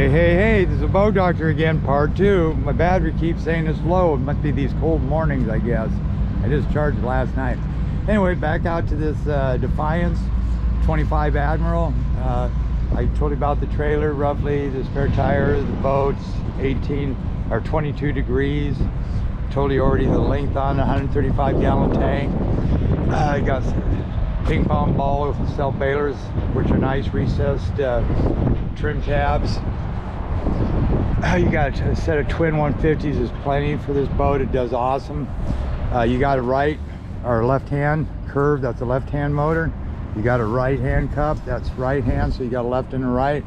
Hey, this is a boat doctor again, part 2. My battery keeps saying it's low. It must be these cold mornings, I guess. I just charged last night. Anyway, back out to this Defiance 25 Admiral. I told you about the trailer, roughly, the spare tire, the boats, 18 or 22 degrees. Told you already the length on a 135 gallon tank. I got ping pong ball self bailers, which are nice recessed trim tabs. You got a set of twin 150s is plenty for this boat. It does awesome. You got a right or left hand curve, that's a left hand motor. You got a right hand cup, that's right hand, so you got a left and a right.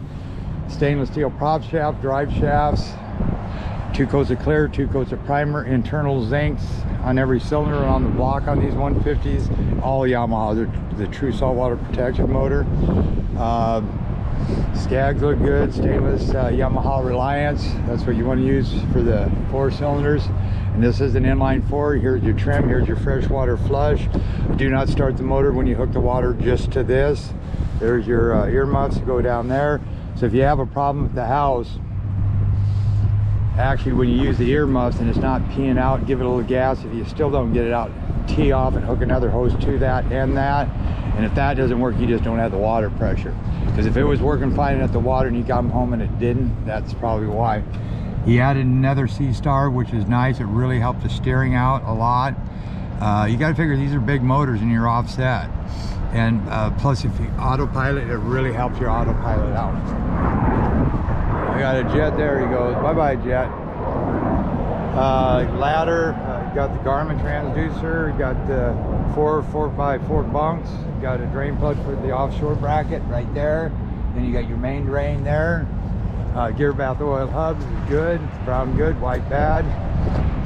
Stainless steel prop shaft, drive shafts, 2 coats of clear, 2 coats of primer, internal zincs on every cylinder and on the block on these 150s. All Yamaha, they're the true saltwater protection motor. Skags look good, stainless Yamaha Reliance. That's what you want to use for the 4 cylinders. And this is an inline 4. Here's your trim, here's your freshwater flush. Do not start the motor when you hook the water just to this. There's your earmuffs to go down there. So if you have a problem with the house, actually when you use the earmuffs and it's not peeing out, give it a little gas. If you still don't get it out, tee off and hook another hose to that and that. And if that doesn't work, you just don't have the water pressure. Because if it was working fine at the water and you got home and it didn't, that's probably why. He added another C-Star, which is nice. It really helped the steering out a lot. You got to figure these are big motors and you're offset. And plus if you autopilot, it really helps your autopilot out. I got a jet, there he goes. Bye-bye, jet. Ladder, got the Garmin transducer, got the 4x4 bunks, got a drain plug for the offshore bracket right there. Then you got your main drain there. Gear bath oil hubs is good, brown good, white bad.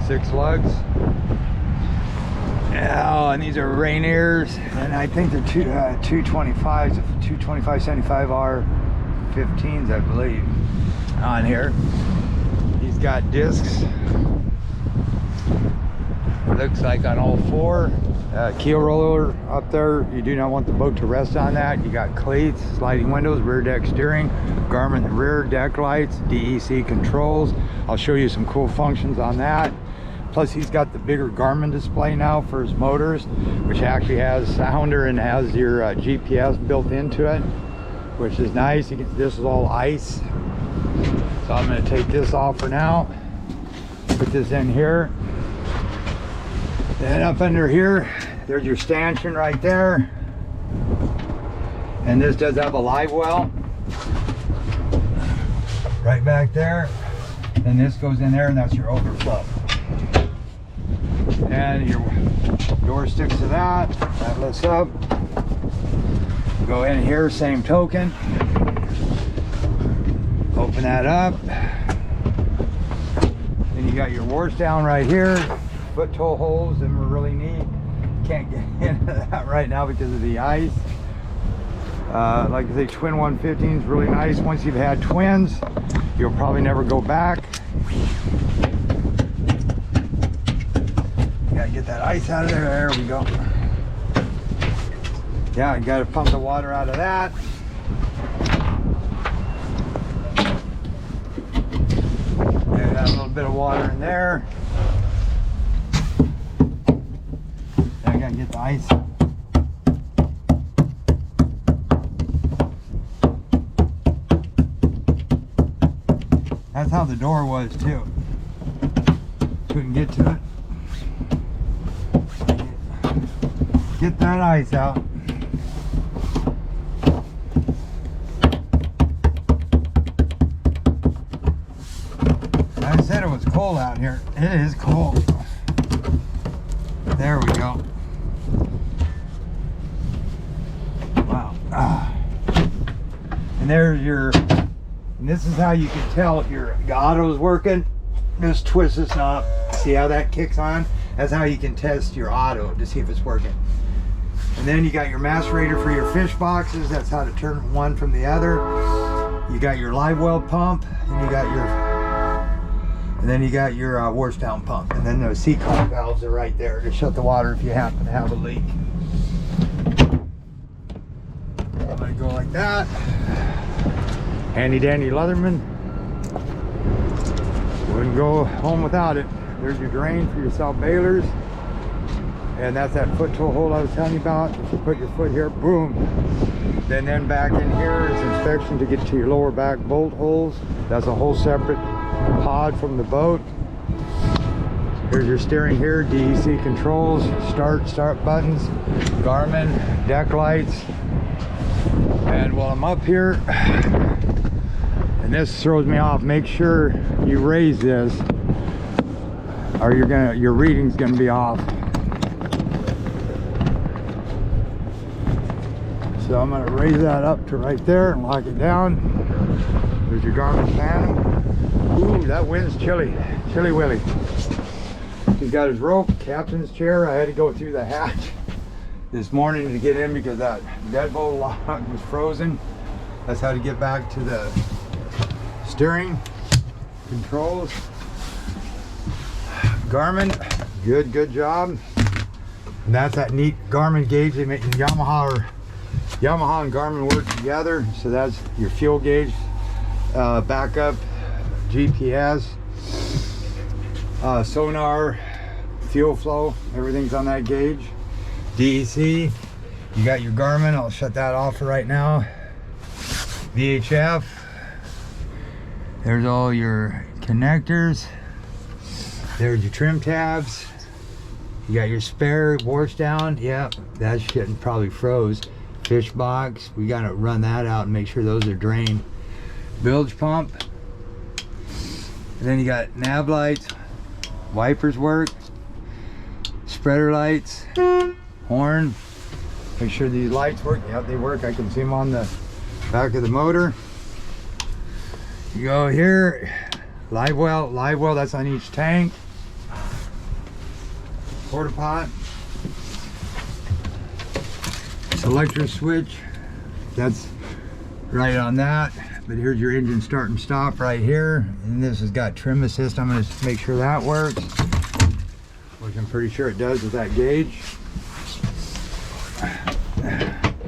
6 lugs. Oh, and these are Rainiers, and I think they're 225s, 225/75R15s, I believe, on here. He's got discs. Looks like on all 4. Keel roller up there, you do not want the boat to rest on that. You got cleats, sliding windows, rear deck steering, Garmin rear deck lights, DEC controls. I'll show you some cool functions on that. Plus he's got the bigger Garmin display now for his motors, which actually has sounder and has your GPS built into it, which is nice. This is all ice, so I'm going to take this off for now, put this in here. Then up under here, there's your stanchion right there. And this does have a live well. Right back there. And this goes in there and that's your overflow. And your door sticks to that. That lifts up. Go in here, same token. Open that up. Then you got your wash down right here. Foot toe holes, and were really neat. Can't get into that right now because of the ice. Like I say, twin 115s, really nice. Once you've had twins, you'll probably never go back. Gotta get that ice out of there. There we go. Yeah, you gotta pump the water out of that. And got a little bit of water in there. I gotta get the ice. That's how the door was too. Couldn't get to it. Get that ice out. I said it was cold out here. It is cold. There we go. And there's your, and this is how you can tell if your auto's working. Just twist this knob. See how that kicks on? That's how you can test your auto to see if it's working. And then you got your macerator for your fish boxes. That's how to turn one from the other. You got your live well pump, and you got your, and then you got your wash down pump. And then those C-clamp valves are right there to shut the water if you happen to have a leak. I'm gonna go like that. Handy dandy Leatherman. Wouldn't go home without it. There's your drain for your self bailers. And that's that foot toe hole I was telling you about. If you put your foot here, boom. Then back in here is inspection to get to your lower back bolt holes. That's a whole separate pod from the boat. Here's your steering here, DEC controls, start buttons, Garmin, deck lights. And while I'm up here, and this throws me off, make sure you raise this or your reading's gonna be off. So I'm gonna raise that up to right there and lock it down. There's your Garmin Phantom. Ooh, that wind's chilly, chilly willy. He's got his rope, captain's chair. I had to go through the hatch this morning to get in because that deadbolt lock was frozen. That's how to get back to the steering controls. Garmin, good job. And that's that neat Garmin gauge. They make Yamaha and Garmin work together. So that's your fuel gauge, backup, GPS, sonar, fuel flow, everything's on that gauge. DEC, you got your Garmin. I'll shut that off for right now. VHF, there's all your connectors. There's your trim tabs. You got your spare wash down. Yeah, that shit probably froze. Fish box, we gotta run that out and make sure those are drained. Bilge pump. And then you got nav lights, wipers work, spreader lights, horn. Make sure these lights work. Yep, they work. I can see them on the back of the motor. You go here, live well, that's on each tank. Porta pot. Selector switch, that's right on that. But here's your engine start and stop right here. And this has got trim assist. I'm gonna make sure that works, which I'm pretty sure it does with that gauge.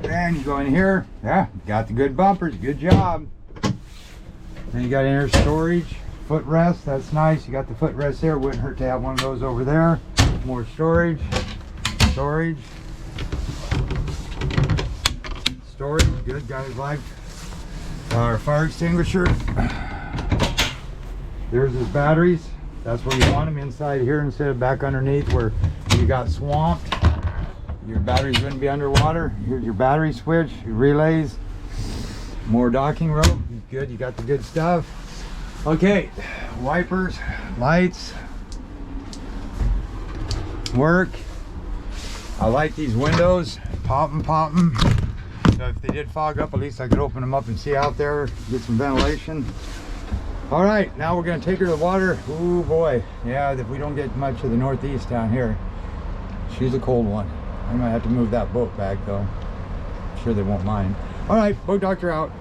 And you go in here, yeah, got the good bumpers, good job. Then you got inner storage, footrest, that's nice. You got the footrest there, wouldn't hurt to have one of those over there. More storage, storage, good guys like our fire extinguisher. There's his batteries. That's where you want them, inside here instead of back underneath where you got swamped. Your batteries wouldn't be underwater. Here's your battery switch, your relays, more docking rope. Good, you got the good stuff. Okay, wipers, lights, work. I like these windows, pop them. So if they did fog up, at least I could open them up and see out there, get some ventilation. All right, now we're gonna take her to the water. Ooh boy, yeah, if we don't get much of the northeast down here, she's a cold one. I might have to move that boat back though. I'm sure they won't mind. All right, boat doctor out.